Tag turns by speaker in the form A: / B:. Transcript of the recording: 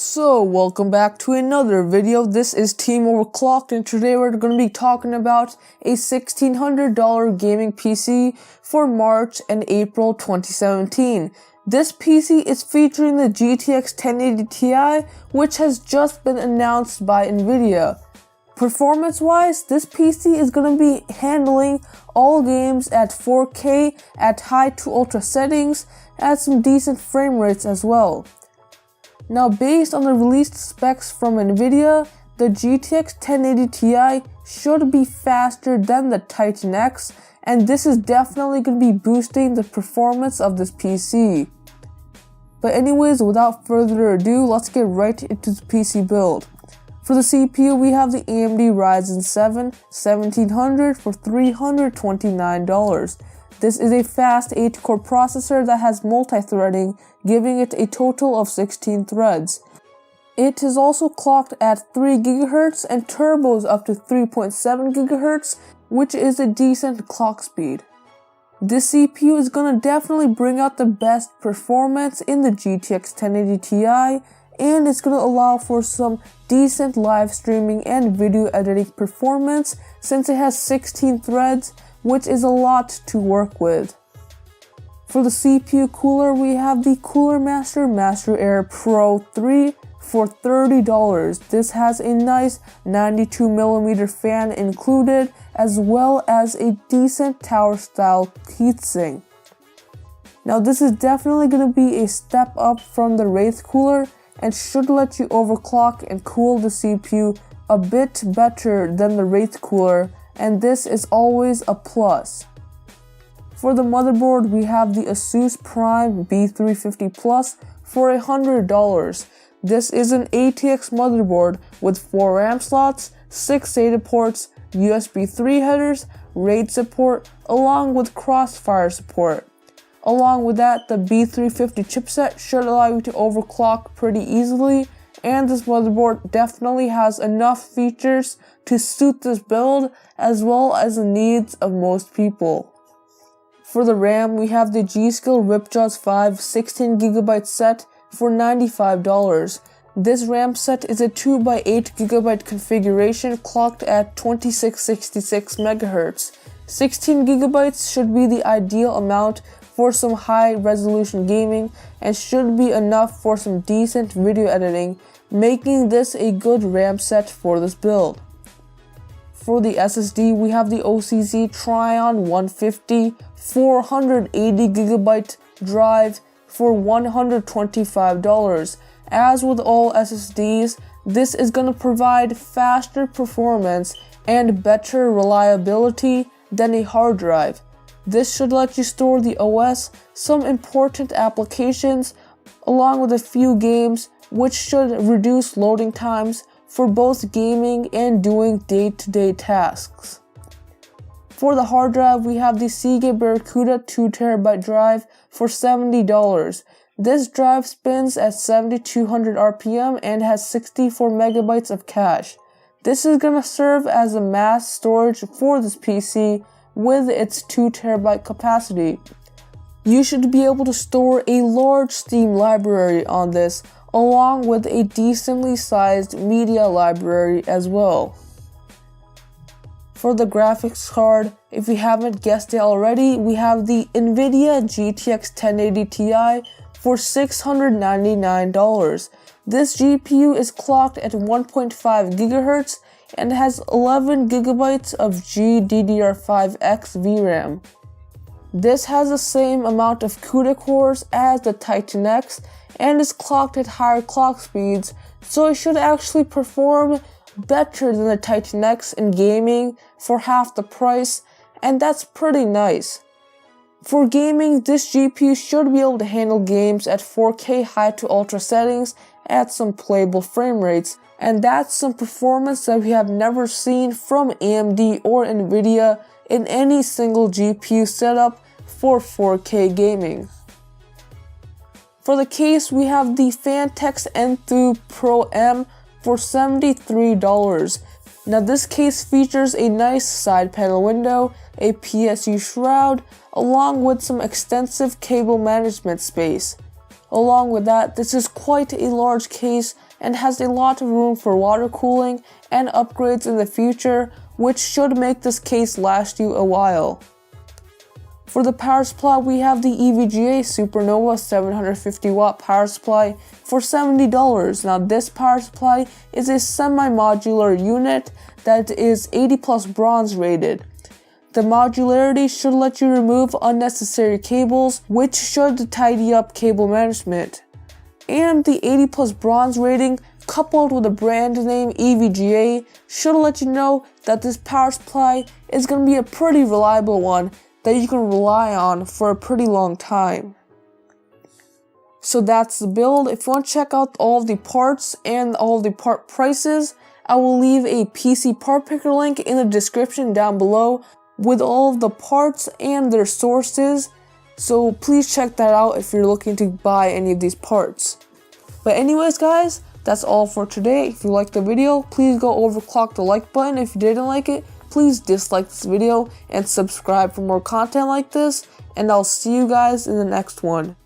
A: So, welcome back to another video. This is TeamOverclocked, and today we're going to be talking about a $1,600 gaming PC for March and April 2017. This PC is featuring the GTX 1080 Ti, which has just been announced by Nvidia. Performance-wise, this PC is going to be handling all games at 4K at high to ultra settings at some decent frame rates as well. Now, based on the released specs from Nvidia, the GTX 1080 Ti should be faster than the Titan X, and this is definitely going to be boosting the performance of this PC. But anyways, without further ado, let's get right into the PC build. For the CPU, we have the AMD Ryzen 7 1700 for $329. This is a fast 8-core processor that has multi-threading, giving it a total of 16 threads. It is also clocked at 3 GHz and turbos up to 3.7 GHz, which is a decent clock speed. This CPU is going to definitely bring out the best performance in the GTX 1080 Ti, and it's going to allow for some decent live streaming and video editing performance since it has 16 threads, which is a lot to work with. For the CPU cooler, we have the Cooler Master Master Air Pro 3 for $30. This has a nice 92mm fan included, as well as a decent tower style heatsink. Now, this is definitely going to be a step up from the Wraith cooler and should let you overclock and cool the CPU a bit better than the Wraith cooler, and this is always a plus. For the motherboard, we have the Asus Prime B350 Plus for $100. This is an ATX motherboard with 4 RAM slots, 6 SATA ports, USB 3 headers, RAID support, along with Crossfire support. Along with that, the B350 chipset should allow you to overclock pretty easily, and this motherboard definitely has enough features to suit this build as well as the needs of most people. For the RAM, we have the G.Skill Ripjaws 5 16GB set for $95. This RAM set is a 2x8GB configuration clocked at 2666 MHz. 16GB should be the ideal amount for some high resolution gaming and should be enough for some decent video editing, making this a good RAM set for this build. For the SSD, we have the OCZ Tryon 150 480GB drive for $125. As with all SSDs, this is going to provide faster performance and better reliability than a hard drive. This should let you store the OS, some important applications, along with a few games, which should reduce loading times for both gaming and doing day-to-day tasks. For the hard drive, we have the Seagate Barracuda 2TB drive for $70. This drive spins at 7200 RPM and has 64 MB of cache. This is going to serve as a mass storage for this PC with its 2TB capacity. You should be able to store a large Steam library on this, along with a decently sized media library as well. For the graphics card, if you haven't guessed it already, we have the Nvidia GTX 1080 Ti for $699. This GPU is clocked at 1.5 GHz and has 11 GB of GDDR5X VRAM. This has the same amount of CUDA cores as the Titan X and is clocked at higher clock speeds, so it should actually perform better than the Titan X in gaming for half the price, and that's pretty nice. For gaming, this GPU should be able to handle games at 4K high to ultra settings at some playable frame rates, and that's some performance that we have never seen from AMD or Nvidia in any single GPU setup for 4K gaming. For the case, we have the Fantex Enthoo Pro M for $73. Now, this case features a nice side panel window, a PSU shroud, along with some extensive cable management space. Along with that, this is quite a large case and has a lot of room for water cooling and upgrades in the future, which should make this case last you a while. For the power supply, we have the EVGA Supernova 750 watt power supply for $70. Now this power supply is a semi-modular unit that is 80 plus bronze rated. The modularity should let you remove unnecessary cables, which should tidy up cable management. And the 80 plus bronze rating, coupled with the brand name EVGA, should let you know that this power supply is going to be a pretty reliable one that you can rely on for a pretty long time. So that's the build. If you want to check out all of the parts and all of the part prices, I will leave a PCPartPicker link in the description down below with all of the parts and their sources, so please check that out if you're looking to buy any of these parts. But anyways guys, that's all for today. If you liked the video, please go overclock the like button. If you didn't like it, please dislike this video and subscribe for more content like this, and I'll see you guys in the next one.